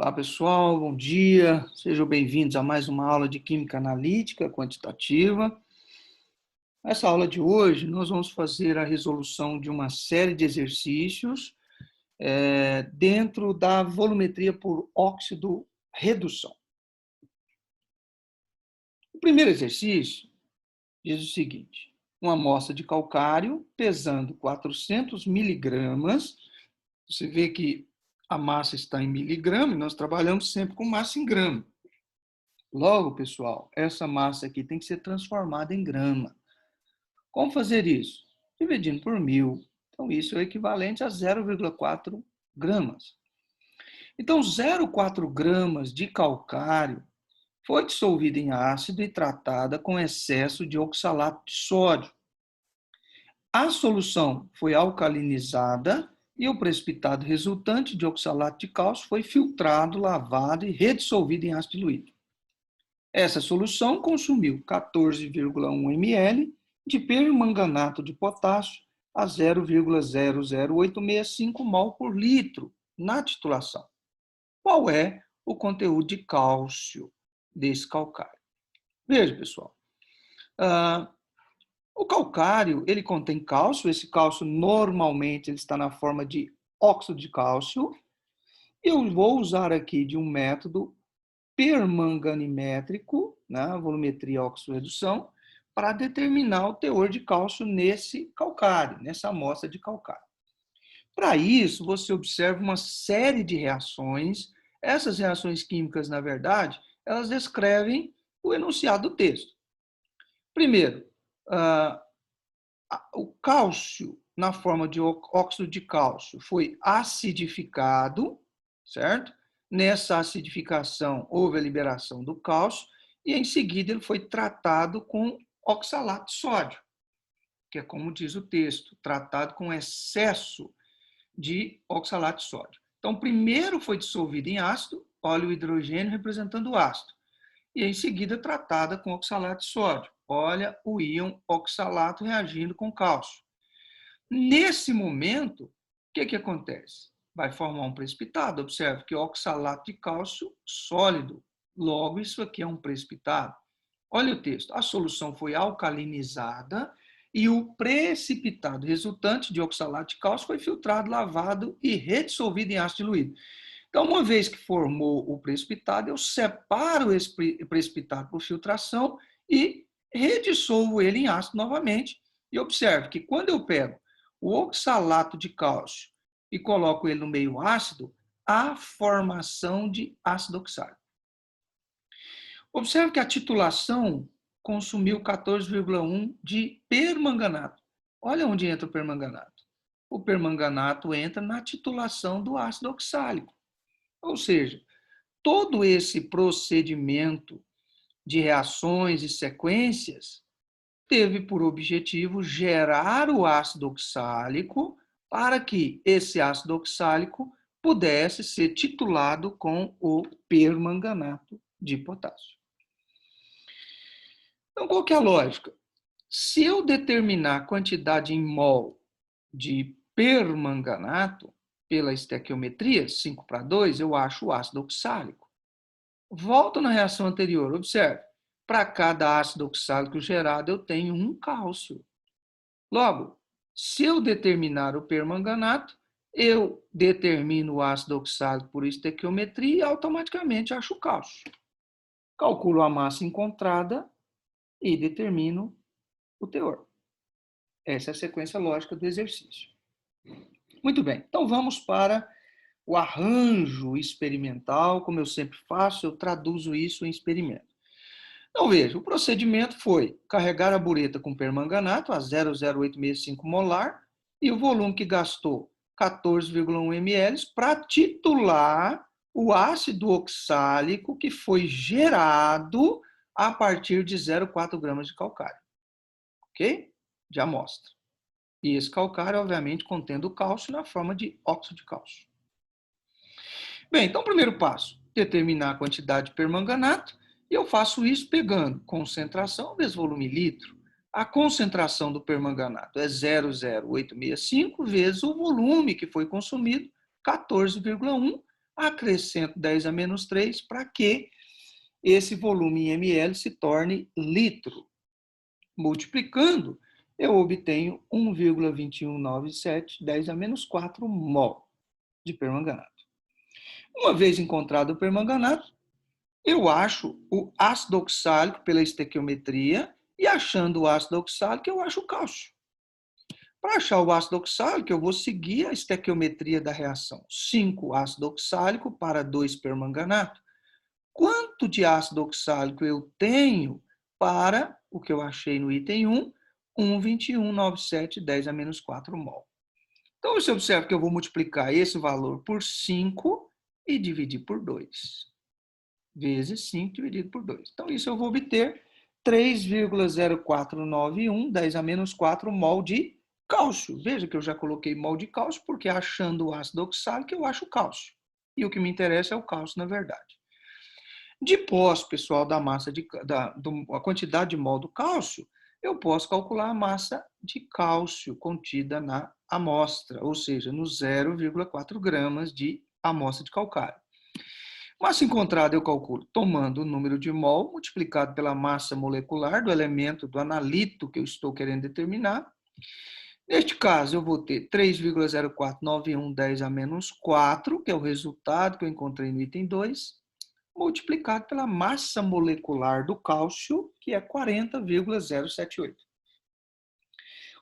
Olá, pessoal, bom dia. Sejam bem-vindos a mais uma aula de Química Analítica Quantitativa. Nessa aula de hoje, nós vamos fazer a resolução de uma série de exercícios dentro da volumetria por óxido redução. O primeiro exercício diz o seguinte: uma amostra de calcário pesando 400 miligramas. Você vê que a massa está em miligrama e nós trabalhamos sempre com massa em grama. Logo, pessoal, essa massa aqui tem que ser transformada em grama. Como fazer isso? Dividindo por 1.000. Então, isso é equivalente a 0,4 gramas. Então, 0,4 gramas de calcário foi dissolvida em ácido e tratada com excesso de oxalato de sódio. A solução foi alcalinizada e o precipitado resultante de oxalato de cálcio foi filtrado, lavado e redissolvido em ácido diluído. Essa solução consumiu 14,1 ml de permanganato de potássio a 0,00865 mol por litro na titulação. Qual é o conteúdo de cálcio desse calcário? Veja, pessoal. O calcário, ele contém cálcio. Esse cálcio, normalmente, ele está na forma de óxido de cálcio. Eu vou usar aqui de um método permanganimétrico, né, volumetria óxido-redução, para determinar o teor de cálcio nesse calcário, nessa amostra de calcário. Para isso, você observa uma série de reações. Essas reações químicas, na verdade, elas descrevem o enunciado do texto. Primeiro, o cálcio, na forma de óxido de cálcio, foi acidificado, certo? Nessa acidificação, houve a liberação do cálcio e, em seguida, ele foi tratado com oxalato de sódio, que é como diz o texto, tratado com excesso de oxalato de sódio. Então, primeiro foi dissolvido em ácido, óleo hidrogênio representando o ácido, e, em seguida, tratada com oxalato de sódio. Olha o íon oxalato reagindo com cálcio. Nesse momento, o que acontece? Vai formar um precipitado. Observe que oxalato de cálcio sólido. Logo, isso aqui é um precipitado. Olha o texto. A solução foi alcalinizada e o precipitado resultante de oxalato de cálcio foi filtrado, lavado e redissolvido em ácido diluído. Então, uma vez que formou o precipitado, eu separo esse precipitado por filtração e redissolvo ele em ácido novamente. E observe que quando eu pego o oxalato de cálcio e coloco ele no meio ácido, há formação de ácido oxálico. Observe que a titulação consumiu 14,1 de permanganato. Olha onde entra o permanganato. O permanganato entra na titulação do ácido oxálico. Ou seja, todo esse procedimento de reações e sequências teve por objetivo gerar o ácido oxálico para que esse ácido oxálico pudesse ser titulado com o permanganato de potássio. Então, qual que é a lógica? Se eu determinar a quantidade em mol de permanganato pela estequiometria, 5:2, eu acho o ácido oxálico. Volto na reação anterior, observe. Para cada ácido oxálico gerado, eu tenho um cálcio. Logo, se eu determinar o permanganato, eu determino o ácido oxálico por estequiometria e automaticamente acho o cálcio. Calculo a massa encontrada e determino o teor. Essa é a sequência lógica do exercício. Muito bem, então vamos para o arranjo experimental. Como eu sempre faço, eu traduzo isso em experimento. Então, veja, o procedimento foi carregar a bureta com permanganato a 0,0865 molar e o volume que gastou 14,1 ml para titular o ácido oxálico que foi gerado a partir de 0,4 gramas de calcário. Ok? De amostra. E esse calcário, obviamente, contendo cálcio na forma de óxido de cálcio. Bem, então, primeiro passo, determinar a quantidade de permanganato. E eu faço isso pegando concentração vezes volume litro. A concentração do permanganato é 0,0865 vezes o volume que foi consumido, 14,1, acrescento 10 a menos 3 para que esse volume em ml se torne litro. Multiplicando, eu obtenho 1,2197, 10 a menos 4 mol de permanganato. Uma vez encontrado o permanganato, eu acho o ácido oxálico pela estequiometria e achando o ácido oxálico, eu acho o cálcio. Para achar o ácido oxálico, eu vou seguir a estequiometria da reação. 5 ácido oxálico para 2 permanganato. Quanto de ácido oxálico eu tenho para o que eu achei no item 1? 1,2197, 10 a menos 4 mol. Então, você observa que eu vou multiplicar esse valor por 5 e dividir por 2. Vezes 5 dividido por 2. Então, isso eu vou obter 3,0491, 10 a menos 4 mol de cálcio. Veja que eu já coloquei mol de cálcio, porque achando o ácido oxálico, eu acho o cálcio. E o que me interessa é o cálcio, na verdade. Depois, pessoal, da massa a quantidade de mol do cálcio, eu posso calcular a massa de cálcio contida na amostra, ou seja, nos 0,4 gramas de amostra de calcário. Massa encontrada eu calculo tomando o número de mol multiplicado pela massa molecular do elemento do analito que eu estou querendo determinar. Neste caso, eu vou ter 3,0491 10 a menos 4, que é o resultado que eu encontrei no item 2, multiplicado pela massa molecular do cálcio, que é 40,078.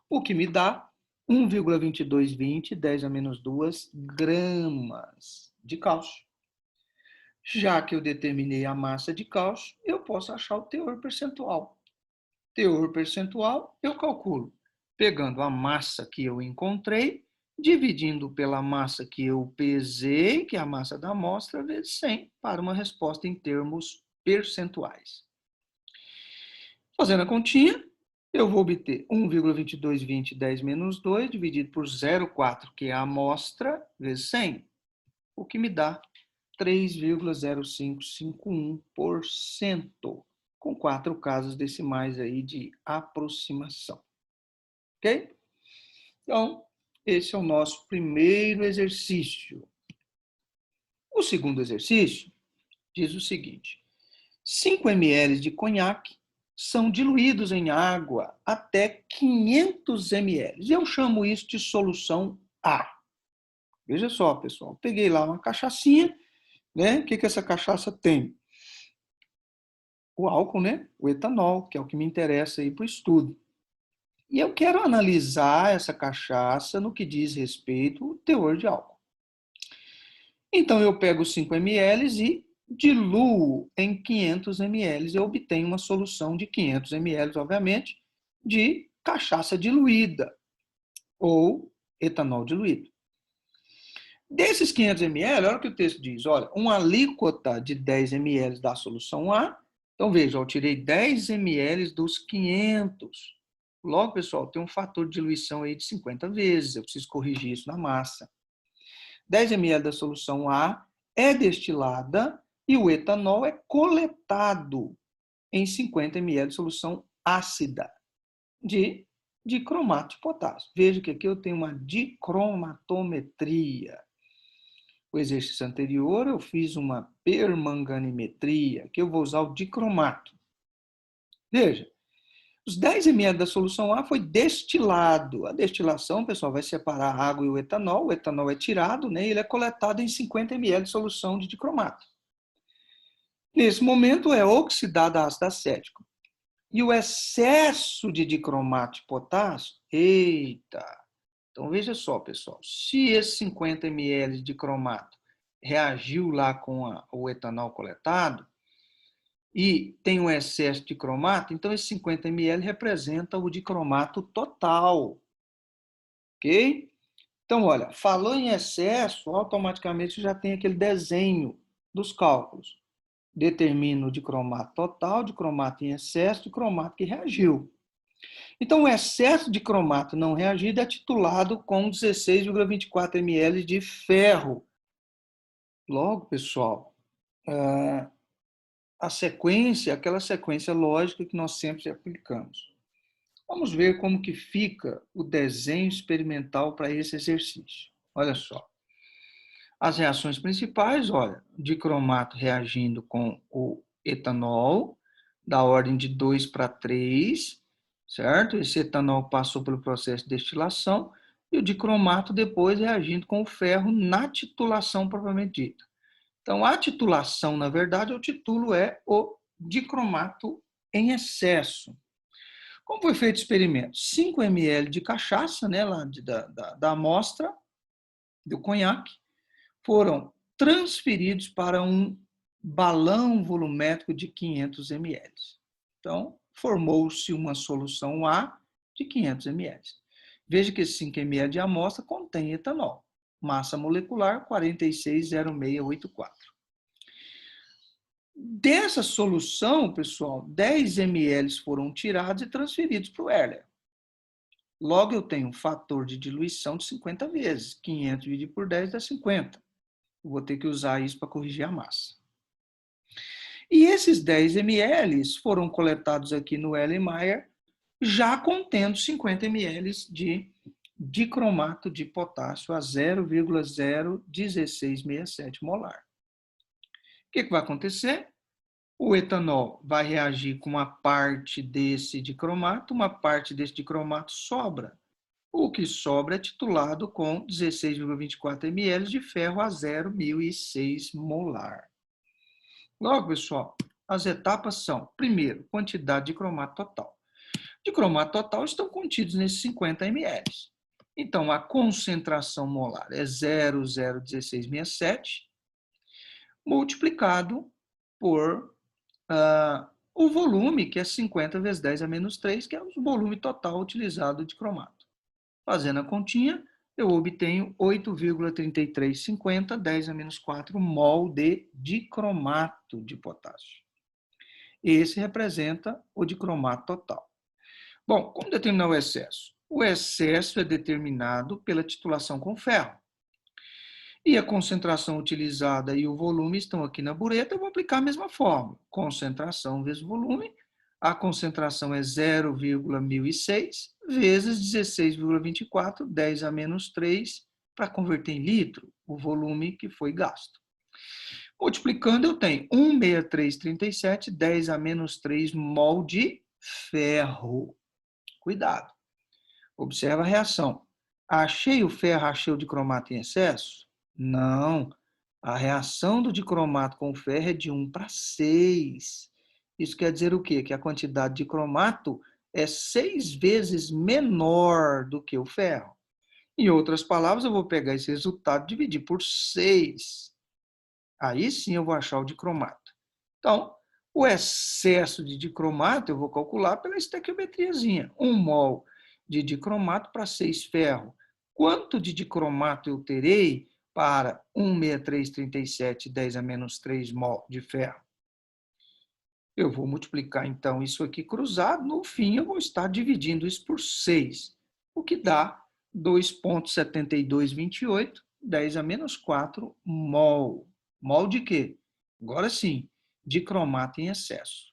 O que me dá 1,2220, 10 a menos 2 gramas de cálcio. Já que eu determinei a massa de cálcio, eu posso achar o teor percentual. Teor percentual, eu calculo pegando a massa que eu encontrei, dividindo pela massa que eu pesei, que é a massa da amostra, vezes 100, para uma resposta em termos percentuais. Fazendo a continha, eu vou obter 1,2220, 10 menos 2, dividido por 0,4, que é a amostra, vezes 100, o que me dá 3,0551%, com 4 casas decimais aí de aproximação. Ok? Então, esse é o nosso primeiro exercício. O segundo exercício diz o seguinte: 5 ml de conhaque são diluídos em água até 500 ml. Eu chamo isso de solução A. Veja só, pessoal, peguei lá uma cachaçinha, né? O que essa cachaça tem? O álcool, né? O etanol, que é o que me interessa aí para o estudo. E eu quero analisar essa cachaça no que diz respeito ao teor de álcool. Então, eu pego 5 ml e diluo em 500 ml. Eu obtenho uma solução de 500 ml, obviamente, de cachaça diluída ou etanol diluído. Desses 500 ml, olha o que o texto diz. Olha, uma alíquota de 10 ml da solução A. Então, veja, eu tirei 10 ml dos 500. Logo, pessoal, tem um fator de diluição aí de 50 vezes. Eu preciso corrigir isso na massa. 10 ml da solução A é destilada e o etanol é coletado em 50 ml de solução ácida de dicromato de potássio. Veja que aqui eu tenho uma dicromatometria. O exercício anterior eu fiz uma permanganimetria, que eu vou usar o dicromato. Veja, os 10 ml da solução A foi destilado. A destilação, pessoal, vai separar a água e o etanol é tirado, né, e ele é coletado em 50 ml de solução de dicromato. Nesse momento é oxidado ácido acético. E o excesso de dicromato de potássio, eita! Então veja só, pessoal, se esse 50 ml de dicromato reagiu lá com o etanol coletado, e tem um excesso de cromato, então esse 50 ml representa o dicromato total. Ok? Então, olha, falou em excesso, automaticamente já tem aquele desenho dos cálculos. Determina o dicromato total, dicromato em excesso, dicromato que reagiu. Então, o excesso de cromato não reagido é titulado com 16,24 ml de ferro. Logo, pessoal, a sequência, aquela sequência lógica que nós sempre aplicamos. Vamos ver como que fica o desenho experimental para esse exercício. Olha só. As reações principais, olha, dicromato reagindo com o etanol, da ordem de 2 para 3, certo? Esse etanol passou pelo processo de destilação e o dicromato depois reagindo com o ferro na titulação propriamente dita. Então, a titulação, na verdade, o título é o dicromato em excesso. Como foi feito o experimento? 5 ml de cachaça, né, lá da amostra do conhaque, foram transferidos para um balão volumétrico de 500 ml. Então, formou-se uma solução A de 500 ml. Veja que 5 ml de amostra contém etanol. Massa molecular 460684. Dessa solução, pessoal, 10 ml foram tirados e transferidos para o Erler. Logo, eu tenho um fator de diluição de 50 vezes. 500 dividido por 10 dá 50. Eu vou ter que usar isso para corrigir a massa. E esses 10 ml foram coletados aqui no Erlenmeyer, já contendo 50 ml de dicromato de potássio a 0,01667 molar. O que vai acontecer? O etanol vai reagir com uma parte desse dicromato, uma parte desse dicromato sobra. O que sobra é titulado com 16,24 ml de ferro a 0,1006 molar. Logo, pessoal, as etapas são, primeiro, quantidade de cromato total. De cromato total estão contidos nesses 50 ml. Então, a concentração molar é 0,01667 multiplicado por o volume, que é 50 vezes 10 a menos 3, que é o volume total utilizado de cromato. Fazendo a continha, eu obtenho 8,3350, 10 a menos 4 mol de dicromato de potássio. Esse representa o dicromato total. Bom, como determinar o excesso? O excesso é determinado pela titulação com ferro. E a concentração utilizada e o volume estão aqui na bureta, eu vou aplicar a mesma fórmula. Concentração vezes volume. A concentração é 0,1006 vezes 16,24, 10 a menos 3, para converter em litro, o volume que foi gasto. Multiplicando, eu tenho 16337, 10 a menos 3 mol de ferro. Cuidado. Observa a reação. Achei o ferro, achei o dicromato em excesso? Não. A reação do dicromato com o ferro é de 1 para 6. Isso quer dizer o quê? Que a quantidade de cromato é 6 vezes menor do que o ferro. Em outras palavras, eu vou pegar esse resultado e dividir por 6. Aí sim eu vou achar o dicromato. Então, o excesso de dicromato eu vou calcular pela estequiometriazinha. 1 mol de dicromato para 6 ferro. Quanto de dicromato eu terei para 16337, 10 a menos 3 mol de ferro? Eu vou multiplicar, então, isso aqui cruzado. No fim, eu vou estar dividindo isso por 6, o que dá 2,7228, 10 a menos 4 mol. Mol de quê? Agora sim, de cromato em excesso.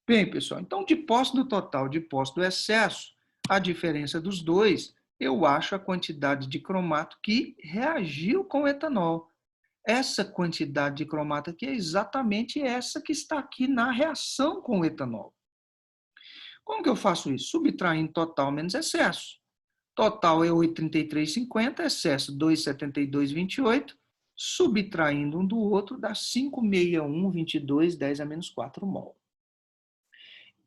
Bem, pessoal, então, de posse do total, de posse do excesso, a diferença dos dois, eu acho a quantidade de cromato que reagiu com o etanol. Essa quantidade de cromato aqui é exatamente essa que está aqui na reação com o etanol. Como que eu faço isso? Subtraindo total menos excesso. Total é 8,3350, excesso 2,7228, subtraindo um do outro dá 561,22, 10 a menos 4 mol.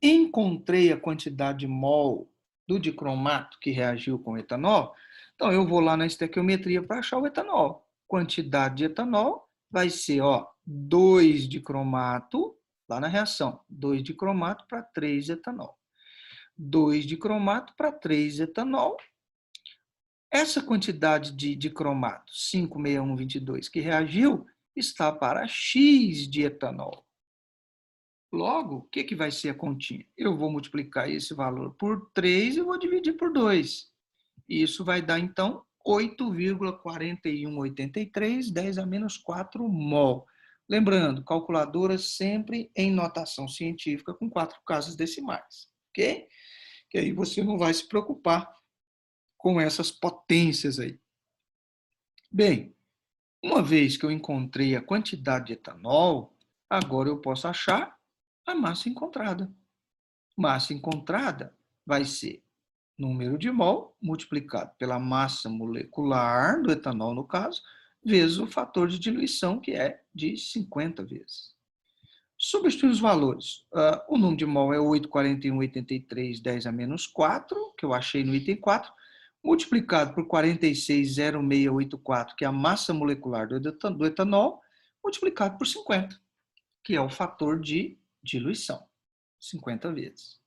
Encontrei a quantidade de mol do dicromato que reagiu com o etanol, então eu vou lá na estequiometria para achar o etanol. Quantidade de etanol vai ser 2 de cromato, lá na reação, 2 de cromato para 3 etanol. 2 de cromato para 3 etanol. Essa quantidade de cromato, 56122, que reagiu, está para X de etanol. Logo, o que vai ser a continha? Eu vou multiplicar esse valor por 3 e vou dividir por 2. Isso vai dar, então, 8,4183, 10 a menos 4 mol. Lembrando, calculadora sempre em notação científica com 4 casas decimais, ok? Que aí você não vai se preocupar com essas potências aí. Bem, Uma vez que eu encontrei a quantidade de etanol, agora eu posso achar a massa encontrada. Massa encontrada vai ser número de mol multiplicado pela massa molecular do etanol, no caso, vezes o fator de diluição, que é de 50 vezes. Substituir os valores. O número de mol é 841,83, 10 a menos 4, que eu achei no item 4, multiplicado por 46,0684, que é a massa molecular do etanol, multiplicado por 50, que é o fator de diluição, 50 vezes.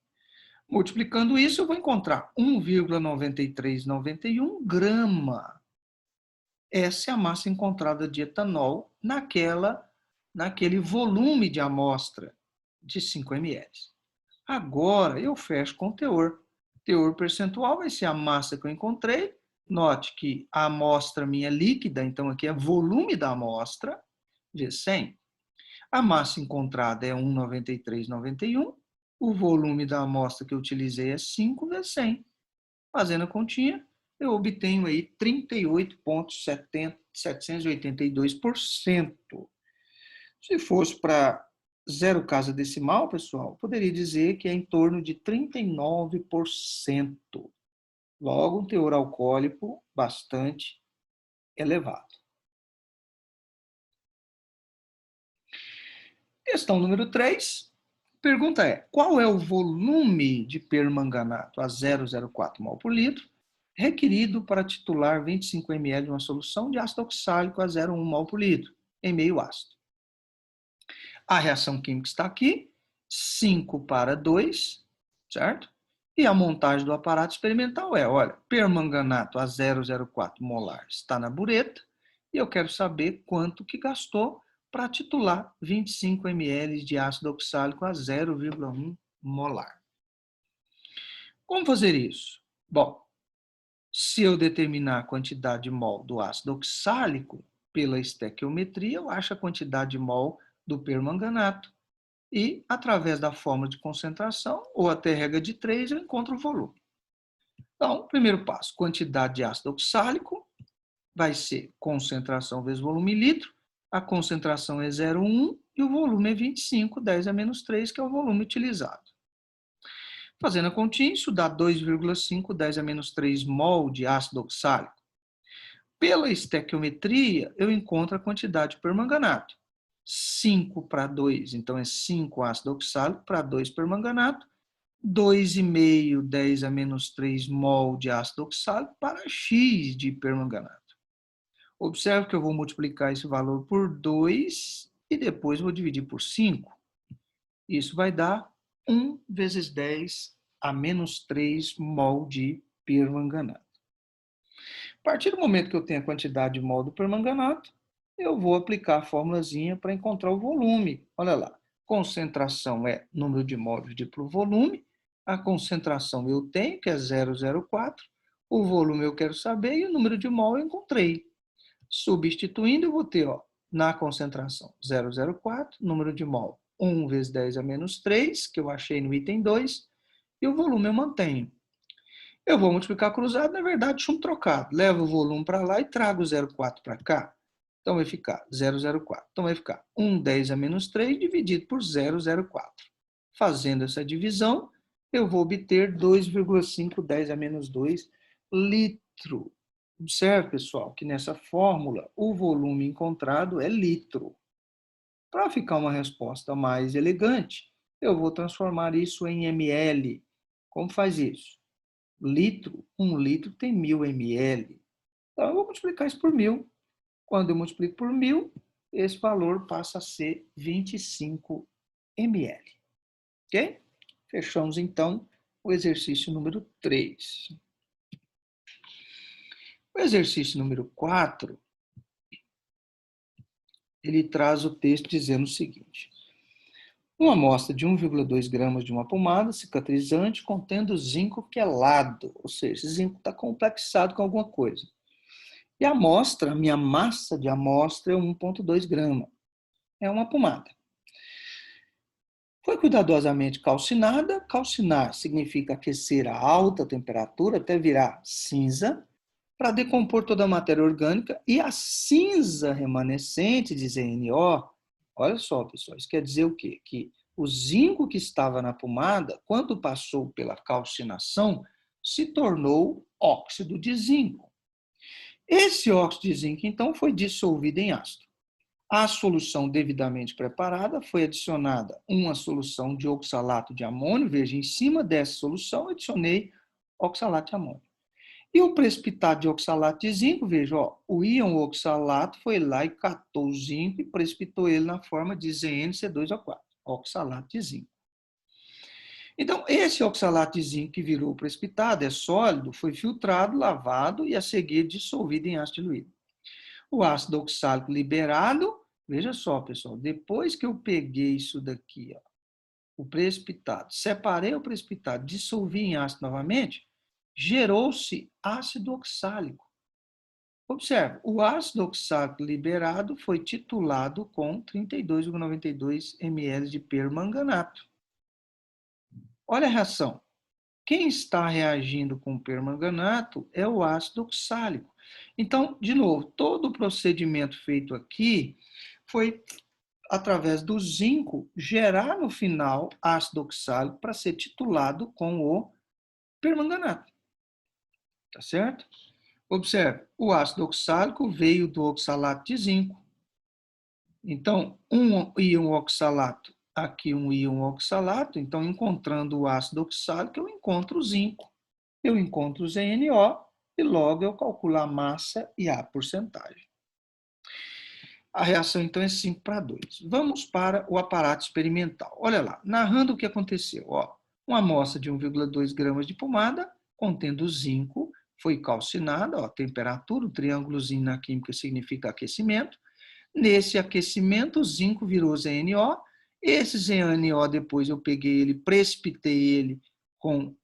Multiplicando isso, eu vou encontrar 1,9391 grama. Essa é a massa encontrada de etanol naquele volume de amostra de 5 ml. Agora, eu fecho com o teor. Teor percentual vai ser a massa que eu encontrei. Note que a amostra minha é líquida, então aqui é volume da amostra, vezes 100. A massa encontrada é 1,9391. O volume da amostra que eu utilizei é 5 vezes 100. Fazendo a continha, eu obtenho aí 38,782%. Se fosse para zero casa decimal, pessoal, poderia dizer que é em torno de 39%. Logo, um teor alcoólico bastante elevado. Questão número 3. Pergunta é, qual é o volume de permanganato a 0,04 mol por litro requerido para titular 25 ml de uma solução de ácido oxálico a 0,1 mol por litro, em meio ácido? A reação química está aqui, 5:2, certo? E a montagem do aparato experimental é, olha, permanganato a 0,04 molar está na bureta e eu quero saber quanto que gastou para titular 25 ml de ácido oxálico a 0,1 molar. Como fazer isso? Bom, se eu determinar a quantidade de mol do ácido oxálico pela estequiometria, eu acho a quantidade de mol do permanganato. E, através da fórmula de concentração, ou até regra de 3, eu encontro o volume. Então, primeiro passo, quantidade de ácido oxálico vai ser concentração vezes volume em litro. A concentração é 0,1 e o volume é 25, 10 a menos 3, que é o volume utilizado. Fazendo a continha, isso dá 2,5, 10 a menos 3 mol de ácido oxálico. Pela estequiometria, eu encontro a quantidade de permanganato. 5:2, então é 5 ácido oxálico para 2 permanganato, 2,5, 10 a menos 3 mol de ácido oxálico para X de permanganato. Observe que eu vou multiplicar esse valor por 2 e depois vou dividir por 5. Isso vai dar 1 vezes 10 a menos 3 mol de permanganato. A partir do momento que eu tenho a quantidade de mol do permanganato, eu vou aplicar a formulazinha para encontrar o volume. Olha lá, concentração é número de mol dividido pelo volume, a concentração eu tenho, que é 0,04, o volume eu quero saber e o número de mol eu encontrei. Substituindo, eu vou ter, na concentração 0,04, número de mol 1 vezes 10 a menos 3, que eu achei no item 2, e o volume eu mantenho. Eu vou multiplicar cruzado, na verdade, chumbo trocado. Levo o volume para lá e trago o 0,4 para cá. Então, vai ficar 0,04. Então, vai ficar 1, 10 a menos 3 dividido por 0,04. Fazendo essa divisão, eu vou obter 2,5, 10 a menos 2 litro. Observe, pessoal, que nessa fórmula, o volume encontrado é litro. Para ficar uma resposta mais elegante, eu vou transformar isso em ml. Como faz isso? Litro, 1 litro tem 1.000 ml. Então, eu vou multiplicar isso por 1.000. Quando eu multiplico por 1.000, esse valor passa a ser 25 ml. Ok? Fechamos, então, o exercício número 3. O exercício número 4, ele traz o texto dizendo o seguinte. Uma amostra de 1,2 gramas de uma pomada cicatrizante contendo zinco quelado, ou seja, esse zinco está complexado com alguma coisa. E a amostra, a minha massa de amostra é 1,2 grama. É uma pomada. Foi cuidadosamente calcinada. Calcinar significa aquecer a alta temperatura até virar cinza. para decompor toda a matéria orgânica e a cinza remanescente de ZNO, olha só, pessoal, isso quer dizer o quê? Que o zinco que estava na pomada, quando passou pela calcinação, se tornou óxido de zinco. Esse óxido de zinco, então, foi dissolvido em ácido. A solução devidamente preparada foi adicionada uma solução de oxalato de amônio. Veja, em cima dessa solução, adicionei oxalato de amônio. E o precipitado de oxalato de zinco, veja, ó, o íon oxalato foi lá e catou o zinco e precipitou ele na forma de ZnC2O4, oxalato de zinco. Então, esse oxalato de zinco que virou precipitado, é sólido, foi filtrado, lavado e a seguir dissolvido em ácido diluído. O ácido oxálico liberado, veja só, pessoal, depois que eu peguei isso daqui, ó, o precipitado, separei o precipitado, dissolvi em ácido novamente, gerou-se ácido oxálico. Observe, o ácido oxálico liberado foi titulado com 32,92 ml de permanganato. Olha a reação. Quem está reagindo com o permanganato é o ácido oxálico. Então, de novo, todo o procedimento feito aqui foi através do zinco gerar no final ácido oxálico para ser titulado com o permanganato. Tá certo? Observe, o ácido oxálico veio do oxalato de zinco. Então, um íon oxalato, aqui um íon oxalato, então encontrando o ácido oxálico, eu encontro o zinco. Eu encontro o ZNO e logo eu calculo a massa e a porcentagem. A reação, então, é 5:2. Vamos para o aparato experimental. Olha lá, narrando o que aconteceu. Ó, uma amostra de 1,2 gramas de pomada, contendo zinco, foi calcinada, ó, temperatura, o triângulozinho na química significa aquecimento. Nesse aquecimento, o zinco virou ZNO. Esse ZNO, depois eu peguei ele, precipitei ele com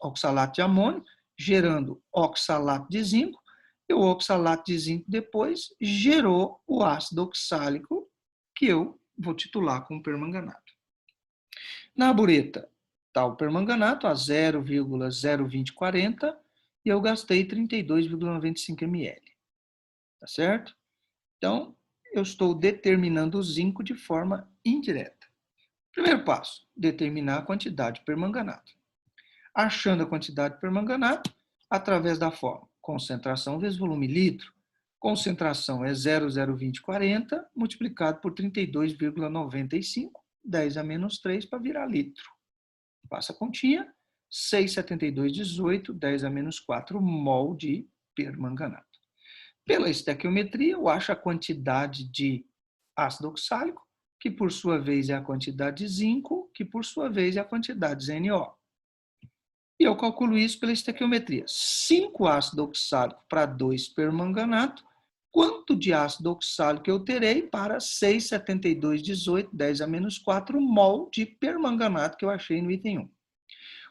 oxalato de amônio, gerando oxalato de zinco, e o oxalato de zinco depois gerou o ácido oxálico, que eu vou titular com permanganato. Na bureta está o permanganato a 0,02040 e eu gastei 32,95 ml. Tá certo? Então, eu estou determinando o zinco de forma indireta. Primeiro passo, determinar a quantidade de permanganato. Achando a quantidade de permanganato, através da fórmula concentração vezes volume litro. Concentração é 0,02040 multiplicado por 32,95, 10 a menos 3 para virar litro. Passa a continha, 6,7218, 10 a menos 4 mol de permanganato. Pela estequiometria, eu acho a quantidade de ácido oxálico, que por sua vez é a quantidade de zinco, que por sua vez é a quantidade de ZNO. E eu calculo isso pela estequiometria. 5 ácido oxálico para 2 permanganato, quanto de ácido oxálico eu terei para 6,7218, 10 a menos 4 mol de permanganato que eu achei no item 1.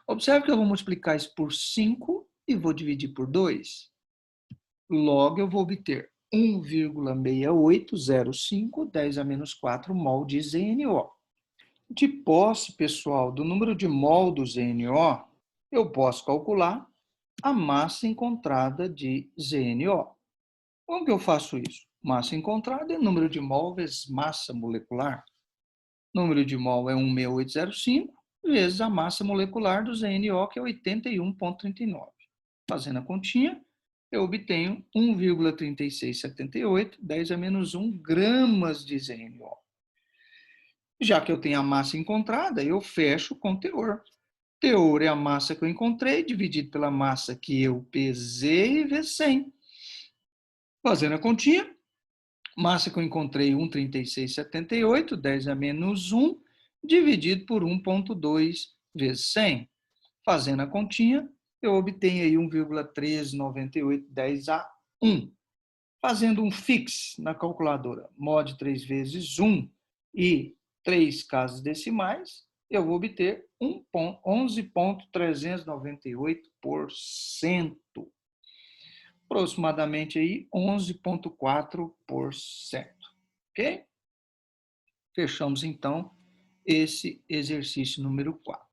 Observe que eu vou multiplicar isso por 5 e vou dividir por 2. Logo, eu vou obter 1,6805, 10 a menos 4 mol de ZNO. De posse, pessoal, do número de mol do ZNO, eu posso calcular a massa encontrada de ZNO. Como que eu faço isso? Massa encontrada é número de mol vezes massa molecular. Número de mol é 16805 vezes a massa molecular do ZNO, que é 81,39. Fazendo a continha, eu obtenho 1,3678, 10 a menos 1 gramas de ZNO. Já que eu tenho a massa encontrada, eu fecho com teor. Teor é a massa que eu encontrei, dividido pela massa que eu pesei, vezes 100. Fazendo a continha, massa que eu encontrei, 1,3678, 10 a menos 1, dividido por 1,2 vezes 100. Fazendo a continha, eu obtenho aí 1,1398, 10 a 1. Fazendo um fix na calculadora, mod 3 vezes 1 e 3 casas decimais, eu vou obter 11,398%. Aproximadamente aí 11,4%. Ok? Fechamos então esse exercício número 4.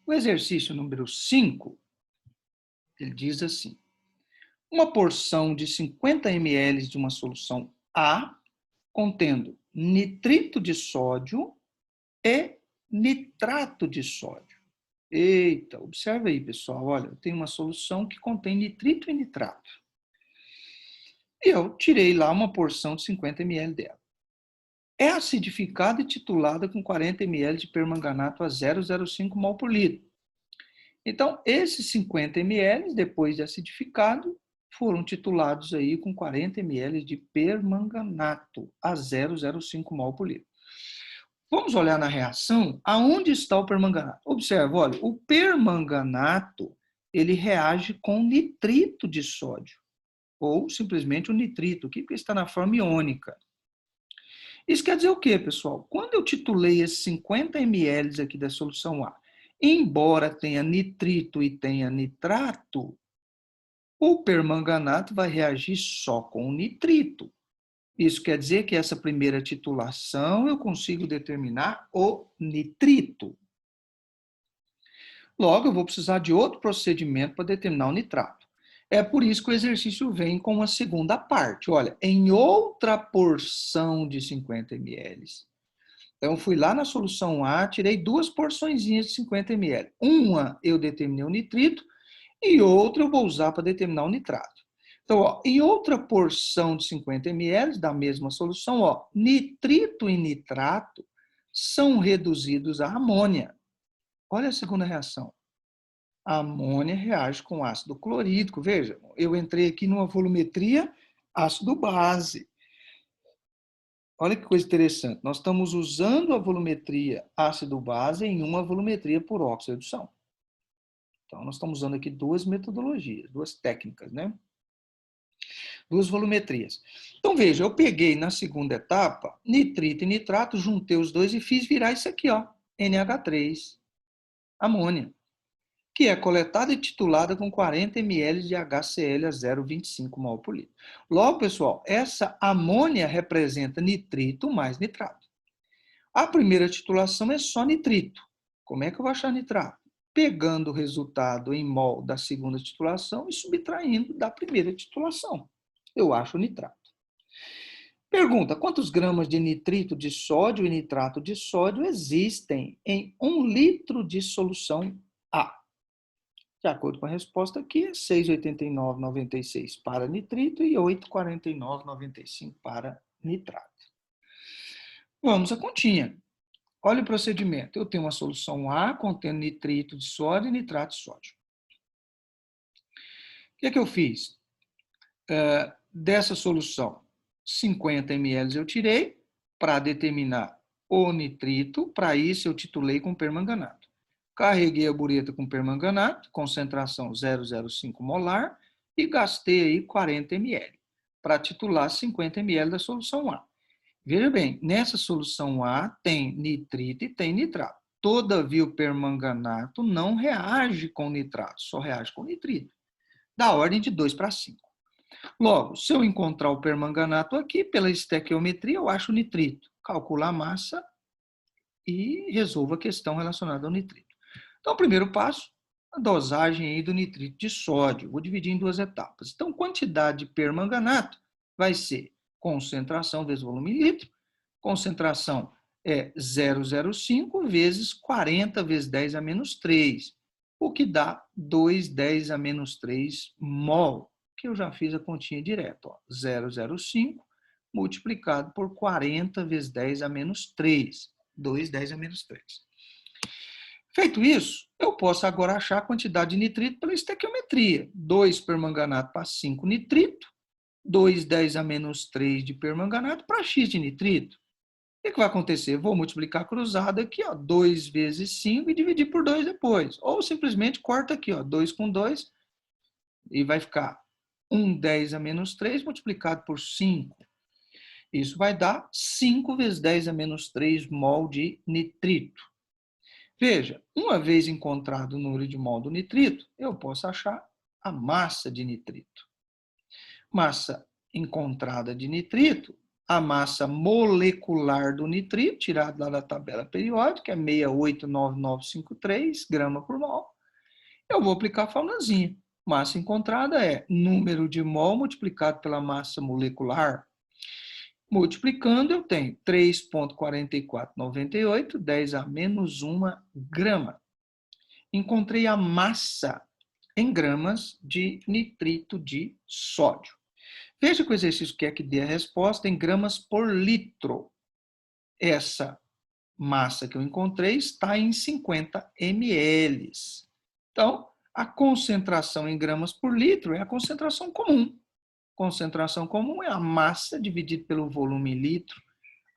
O exercício número 5, ele diz assim: uma porção de 50 ml de uma solução A contendo nitrito de sódio e nitrato de sódio. Eita, observa aí, pessoal. Olha, eu tenho uma solução que contém nitrito e nitrato. E eu tirei lá uma porção de 50 ml dela. É acidificada e titulada com 40 ml de permanganato a 0,05 mol por litro. Então, esses 50 ml, depois de acidificado, foram titulados aí com 40 ml de permanganato a 0,05 mol por litro. Vamos olhar na reação, aonde está o permanganato? Observa, olha, o permanganato, ele reage com nitrito de sódio, ou simplesmente o nitrito, que está na forma iônica. Isso quer dizer o quê, pessoal? Quando eu titulei esses 50 ml aqui da solução A, embora tenha nitrito e tenha nitrato, o permanganato vai reagir só com o nitrito. Isso quer dizer que essa primeira titulação eu consigo determinar o nitrito. Logo, eu vou precisar de outro procedimento para determinar o nitrato. É por isso que o exercício vem com uma segunda parte. Olha, em outra porção de 50 ml. Então, eu fui lá na solução A, tirei duas porçõezinhas de 50 ml. Uma eu determinei o nitrito e outra eu vou usar para determinar o nitrato. Então, ó, em outra porção de 50 ml da mesma solução, ó, nitrito e nitrato são reduzidos a amônia. Olha a segunda reação. A amônia reage com ácido clorídrico. Veja, eu entrei aqui numa volumetria ácido base. Olha que coisa interessante. Nós estamos usando a volumetria ácido base em uma volumetria por oxo-redução. Então, nós estamos usando aqui duas metodologias, duas técnicas, né? Duas volumetrias. Então, veja, eu peguei na segunda etapa nitrito e nitrato, juntei os dois e fiz virar isso aqui, ó, NH3, amônia, que é coletada e titulada com 40 ml de HCl a 0,25 mol por litro. Logo, pessoal, essa amônia representa nitrito mais nitrato. A primeira titulação é só nitrito. Como é que eu vou achar nitrato? Pegando o resultado em mol da segunda titulação e subtraindo da primeira titulação. Eu acho o nitrato. Pergunta: quantos gramas de nitrito de sódio e nitrato de sódio existem em 1 litro de solução A? De acordo com a resposta aqui, é 6,89,96 para nitrito e 8,49,95 para nitrato. Vamos à continha. Olha o procedimento. Eu tenho uma solução A contendo nitrito de sódio e nitrato de sódio. O que é que eu fiz? Dessa solução, 50 ml eu tirei para determinar o nitrito. Para isso, eu titulei com permanganato. Carreguei a bureta com permanganato, concentração 0,05 molar, e gastei aí 40 ml para titular 50 ml da solução A. Veja bem, nessa solução A tem nitrito e tem nitrato. Todavia, o permanganato não reage com nitrato, só reage com nitrito. Da ordem de 2 para 5. Logo, se eu encontrar o permanganato aqui, pela estequiometria, eu acho o nitrito. Calculo a massa e resolvo a questão relacionada ao nitrito. Então, o primeiro passo, a dosagem aí do nitrito de sódio. Vou dividir em duas etapas. Então, quantidade de permanganato vai ser concentração vezes volume em litro. Concentração é 0,05 vezes 40 vezes 10 a menos 3, o que dá 2,10 a menos 3 mol, que eu já fiz a continha direto. 0,05 multiplicado por 40 vezes 10 a menos 3, 2,10 a menos 3. Feito isso, eu posso agora achar a quantidade de nitrito pela estequiometria. 2 permanganato para 5 nitrito, 2,10 a menos 3 de permanganato para X de nitrito. O que vai acontecer? Vou multiplicar cruzado aqui, ó, 2 vezes 5 e dividir por 2 depois. Ou simplesmente corta aqui, ó, 2 com 2, e vai ficar 1,10 a menos 3 multiplicado por 5. Isso vai dar 5 vezes 10 a menos 3 mol de nitrito. Veja, uma vez encontrado o número de mol do nitrito, eu posso achar a massa de nitrito. Massa encontrada de nitrito a massa molecular do nitrito, tirado lá da tabela periódica, é 689953 gramas por mol. Eu vou aplicar a formulazinha. Massa encontrada é número de mol multiplicado pela massa molecular. Multiplicando, eu tenho 3,4498, 10 a menos 1 grama. Encontrei a massa em gramas de nitrito de sódio. Veja que o exercício quer que dê a resposta em gramas por litro. Essa massa que eu encontrei está em 50 ml. Então, a concentração em gramas por litro é a concentração comum. Concentração comum é a massa dividida pelo volume em litro.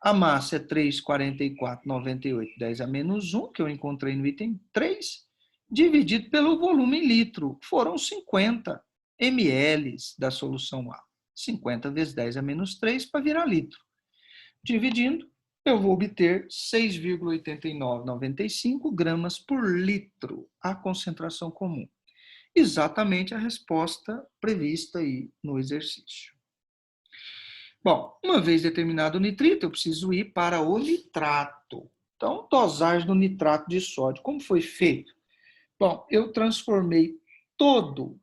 A massa é 3,4498, 10 a menos 1, que eu encontrei no item 3, dividido pelo volume em litro. Foram 50 ml da solução A. 50 vezes 10 a menos 3 para virar litro. Dividindo, eu vou obter 6,8995 gramas por litro, a concentração comum. Exatamente a resposta prevista aí no exercício. Bom, uma vez determinado o nitrito, eu preciso ir para o nitrato. Então, dosagem do nitrato de sódio. Como foi feito? Bom, eu transformei todo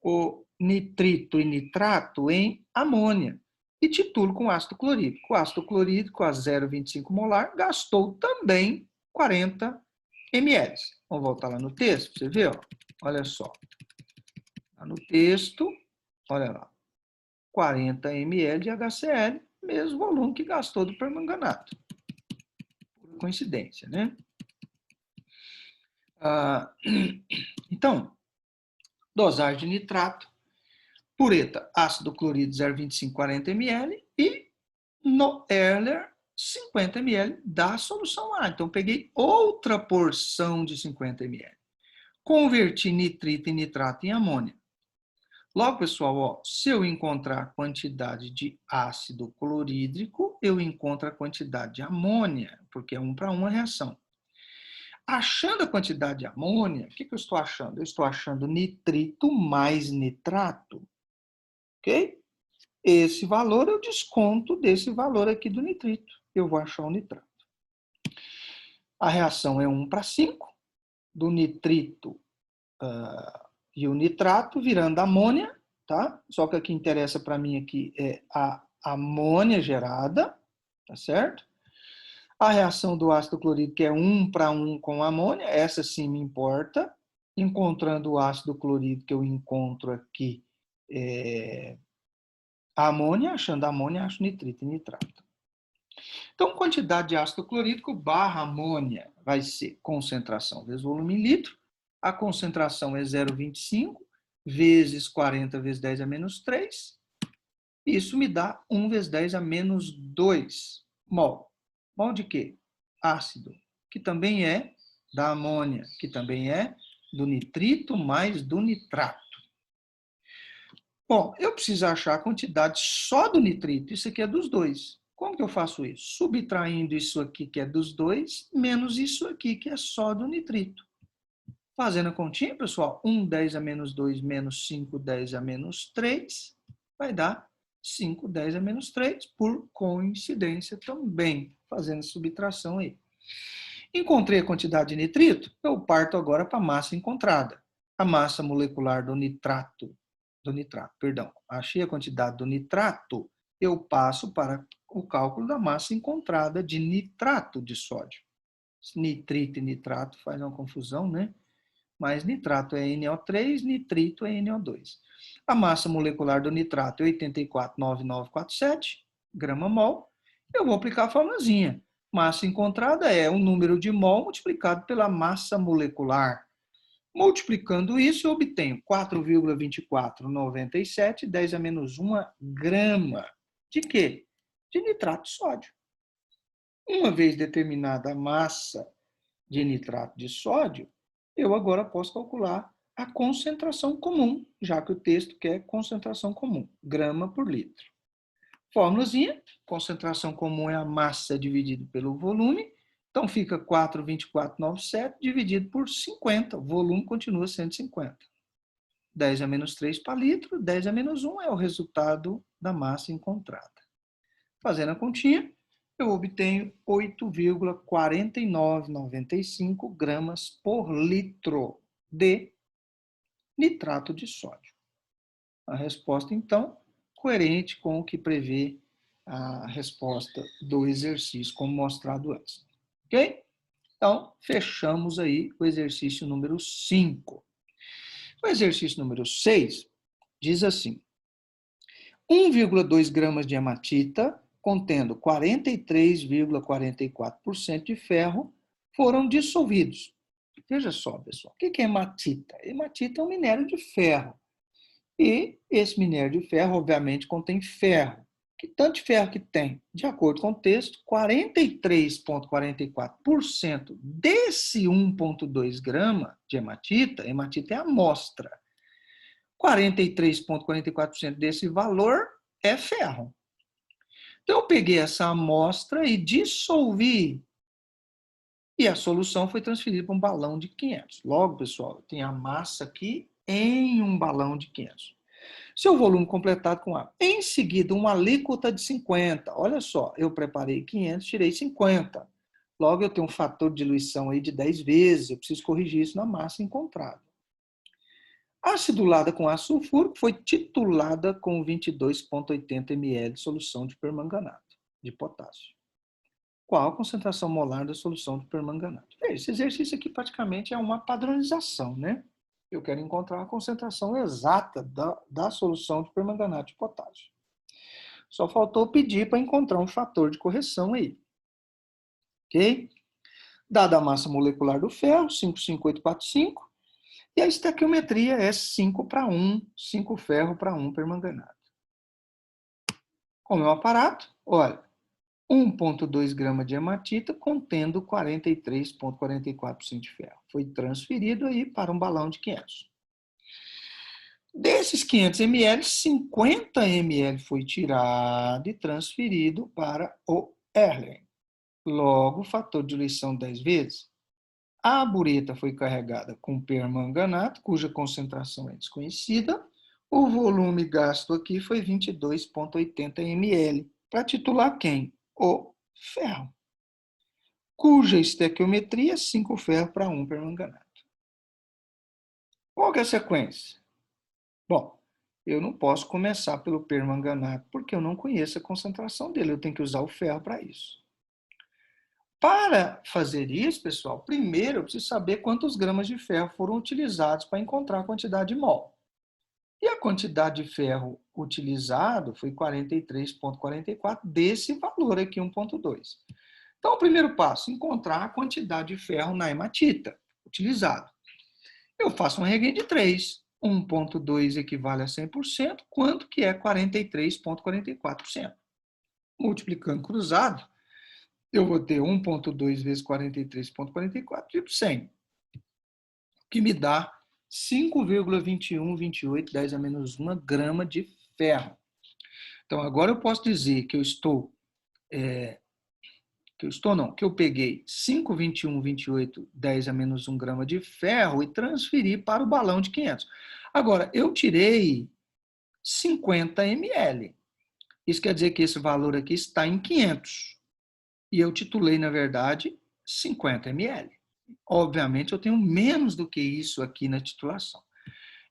o nitrito e nitrato em amônia e titulo com ácido clorídrico. O ácido clorídrico a 0,25 molar gastou também 40 ml. Vamos voltar lá no texto para você ver, ó. Olha só. Lá no texto, olha lá. 40 ml de HCl, mesmo volume que gastou do permanganato. Por coincidência, né? Então, dosagem de nitrato, pureta, ácido clorídrico 0,25, 40 ml e no Erler 50 ml da solução A. Então, peguei outra porção de 50 ml. Converti nitrito e nitrato em amônia. Logo, pessoal, ó, se eu encontrar a quantidade de ácido clorídrico, eu encontro a quantidade de amônia, porque é 1 para 1 a reação. Achando a quantidade de amônia, o que eu estou achando? Eu estou achando nitrito mais nitrato, ok? Esse valor eu desconto desse valor aqui do nitrito. Eu vou achar o nitrato. A reação é 1 para 5, do nitrito e o nitrato virando amônia, tá? Só que o que interessa para mim aqui é a amônia gerada, tá certo? A reação do ácido clorídrico é 1 para 1 com amônia, essa sim me importa. Encontrando o ácido clorídrico, eu encontro aqui a amônia, achando a amônia, acho nitrito e nitrato. Então, quantidade de ácido clorídrico barra amônia vai ser concentração vezes volume em litro. A concentração é 0,25 vezes 40 vezes 10 a menos 3. Isso me dá 1 vezes 10 a menos 2 mol. Mol de quê? Ácido, que também é da amônia, que também é do nitrito mais do nitrato. Bom, eu preciso achar a quantidade só do nitrito. Isso aqui é dos dois. Como que eu faço isso? Subtraindo isso aqui, que é dos dois, menos isso aqui, que é só do nitrito. Fazendo a continha, pessoal, 1, 10 a menos 2, menos 5, 10 a menos 3, vai dar 5, 10 a menos 3, por coincidência também, fazendo subtração aí. Encontrei a quantidade de nitrito, eu parto agora para a massa encontrada. A massa molecular do nitrato, achei a quantidade do nitrato, eu passo para o cálculo da massa encontrada de nitrato de sódio. Nitrito e nitrato faz uma confusão, né? Mas nitrato é NO3, nitrito é NO2. A massa molecular do nitrato é 84,9947 grama-mol. Eu vou aplicar a formulazinha. Massa encontrada é o número de mol multiplicado pela massa molecular. Multiplicando isso, eu obtenho 4,2497, 10 a menos 1 grama. De quê? De nitrato de sódio. Uma vez determinada a massa de nitrato de sódio, eu agora posso calcular a concentração comum, já que o texto quer concentração comum, grama por litro. Fórmulazinha, concentração comum é a massa dividido pelo volume, então fica 4,2497 dividido por 50, o volume continua 150. 10 a menos 3 para litro, 10 a menos 1 é o resultado da massa encontrada. Fazendo a continha, eu obtenho 8,4995 gramas por litro de nitrato de sódio. A resposta, então, coerente com o que prevê a resposta do exercício, como mostrado antes. Ok? Então, fechamos aí o exercício número 5. O exercício número 6 diz assim: 1,2 gramas de hematita, contendo 43,44% de ferro, foram dissolvidos. Veja só, pessoal, o que é hematita? Hematita é um minério de ferro. E esse minério de ferro, obviamente, contém ferro. Que tanto de ferro que tem? De acordo com o texto, 43,44% desse 1,2 grama de hematita, hematita é a amostra, 43,44% desse valor é ferro. Então, eu peguei essa amostra e dissolvi, e a solução foi transferida para um balão de 500. Logo, pessoal, tem a massa aqui em um balão de 500. Seu volume completado com água. Em seguida, uma alíquota de 50. Olha só, eu preparei 500, tirei 50. Logo, eu tenho um fator de diluição aí de 10 vezes. Eu preciso corrigir isso na massa encontrada. Acidulada com ácido sulfúrico, foi titulada com 22,80 ml de solução de permanganato de potássio. Qual a concentração molar da solução de permanganato? Esse exercício aqui praticamente é uma padronização, né? Eu quero encontrar a concentração exata da solução de permanganato de potássio. Só faltou pedir para encontrar um fator de correção aí. Ok? Dada a massa molecular do ferro, 5,5845, e a estequiometria é 5 para 1, 5 ferro para 1 permanganato. Como é o aparato? Olha, 1,2 gramas de hematita contendo 43,44% de ferro. Foi transferido aí para um balão de 500. Desses 500 ml, 50 ml foi tirado e transferido para o Erlen. Logo, fator de diluição 10 vezes. A bureta foi carregada com permanganato, cuja concentração é desconhecida. O volume gasto aqui foi 22,80 ml. Para titular quem? O ferro, cuja estequiometria é 5 ferro para 1 permanganato. Qual que é a sequência? Bom, eu não posso começar pelo permanganato porque eu não conheço a concentração dele. Eu tenho que usar o ferro para isso. Para fazer isso, pessoal, primeiro eu preciso saber quantos gramas de ferro foram utilizados para encontrar a quantidade de mol. E a quantidade de ferro utilizado foi 43,44 desse valor aqui, 1,2. Então, o primeiro passo, encontrar a quantidade de ferro na hematita utilizado. Eu faço uma regra de 3. 1,2 equivale a 100%, quanto que é 43,44%. Multiplicando cruzado, eu vou ter 1,2 vezes 43,44 tipo 100, que me dá 5,2128 10 a menos 1 grama de ferro. Então, agora eu posso dizer que que eu peguei 5,2128 10 a menos 1 grama de ferro e transferi para o balão de 500. Agora, eu tirei 50 ml. Isso quer dizer que esse valor aqui está em 500. E eu titulei, na verdade, 50 ml. Obviamente, eu tenho menos do que isso aqui na titulação.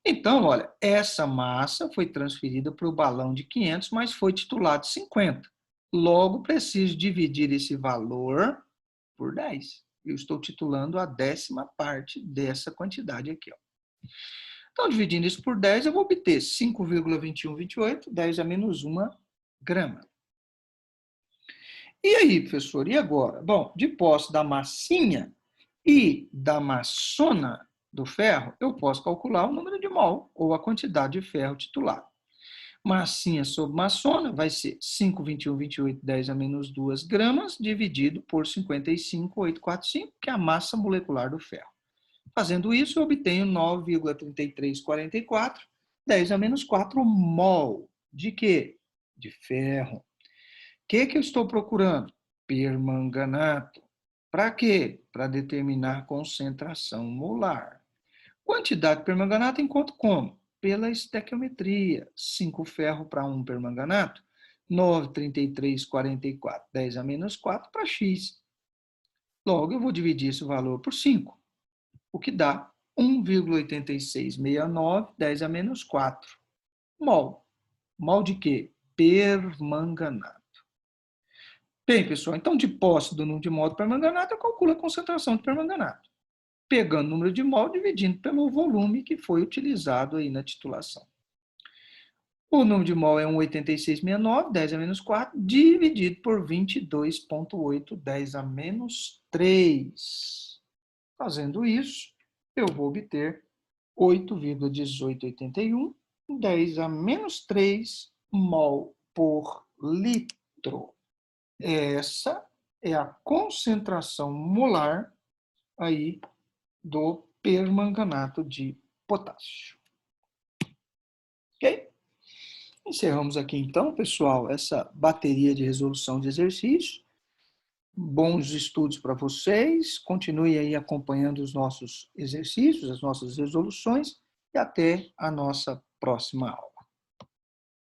Então, olha, essa massa foi transferida para o balão de 500, mas foi titulado 50. Logo, preciso dividir esse valor por 10. Eu estou titulando a 10ª parte dessa quantidade aqui. Ó. Então, dividindo isso por 10, eu vou obter 5,2128, 10 a menos 1 grama. E aí, professor, e agora? Bom, de posse da massinha e da massona do ferro, eu posso calcular o número de mol, ou a quantidade de ferro titular. Massinha sobre massona vai ser 5,2128, 10 a menos 2 gramas, dividido por 55,845, que é a massa molecular do ferro. Fazendo isso, eu obtenho 9,3344, 10 a menos 4 mol. De quê? De ferro. O que eu estou procurando? Permanganato. Para quê? Para determinar concentração molar. Quantidade de permanganato encontro como? Pela estequiometria. 5 ferro para 1 permanganato 9,3344, 10 a menos 4 para x. Logo, eu vou dividir esse valor por 5, o que dá 1,8669, 10 a menos 4 mol. Mol de quê? Permanganato. Bem, pessoal, então de posse do número de mol de permanganato, eu calculo a concentração de permanganato, pegando o número de mol, dividindo pelo volume que foi utilizado aí na titulação. O número de mol é 1,8669, 10 a menos 4, dividido por 22,8, 10 a menos 3. Fazendo isso, eu vou obter 8,1881, 10 a menos 3 mol por litro. Essa é a concentração molar aí do permanganato de potássio. Ok? Encerramos aqui então, pessoal, essa bateria de resolução de exercícios. Bons estudos para vocês. Continue aí acompanhando os nossos exercícios, as nossas resoluções e até a nossa próxima aula.